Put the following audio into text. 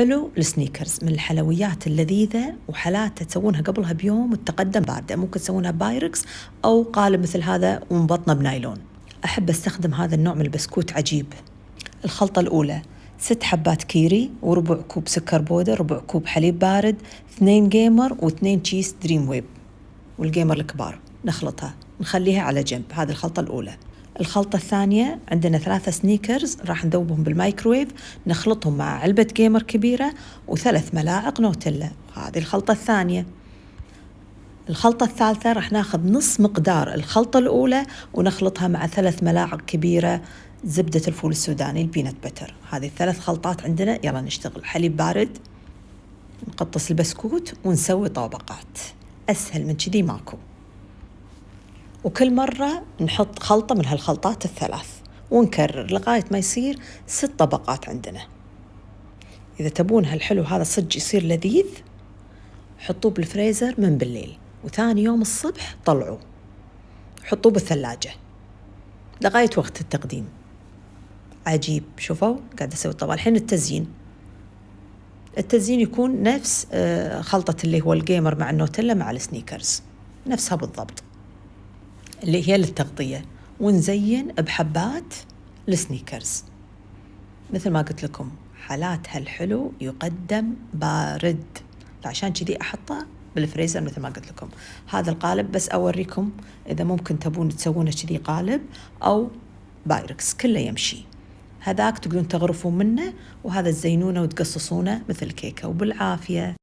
حلو السنيكرز من الحلويات اللذيذة، وحالات تسوونها قبلها بيوم وتقدم باردة. ممكن تسوونها بايركس أو قالب مثل هذا ومبطنة بنايلون. أحب أستخدم هذا النوع من البسكوت، عجيب. الخلطة الأولى 6 حبات كيري وربع كوب سكر بودر، ربع كوب حليب بارد، 2 جيمر و2 تشيز دريم ويب، والجيمر الكبار نخلطها نخليها على جنب. هذه الخلطة الأولى. الخلطة الثانية عندنا 3 سنيكرز راح نذوبهم بالمايكرويف، نخلطهم مع علبة جيمر كبيرة و3 ملاعق نوتيلا. هذه الخلطة الثانية. الخلطة الثالثة راح ناخذ نص مقدار الخلطة الأولى ونخلطها مع 3 ملاعق كبيرة زبدة الفول السوداني البينت بتر. هذه 3 خلطات عندنا. يلا نشتغل. حليب بارد، نقطص البسكوت ونسوي طبقات. أسهل من كذي ماكو. وكل مرة نحط خلطة من هالخلطات الثلاث ونكرر لغاية ما يصير 6 طبقات عندنا. إذا تبون هالحلو هذا صدق يصير لذيذ، حطوه بالفريزر من بالليل، وثاني يوم الصبح طلعوه حطوه بالثلاجة لغاية وقت التقديم. عجيب. شوفوا قاعدة أسوي طبعا. الحين التزيين يكون نفس خلطة اللي هو الجيمر مع النوتيلا مع السنيكرز، نفسها بالضبط اللي هي للتغطية، ونزين بحبات السنيكرز. مثل ما قلت لكم حالات هالحلو يقدم بارد، فعشان كذي أحطه بالفريزر مثل ما قلت لكم. هذا القالب بس أوريكم إذا ممكن تبون تسوونه كذي قالب أو بايركس، كله يمشي. هذاك تقدرون تغرفون منه، وهذا تزينونه وتقصصونه مثل كيكة. وبالعافية.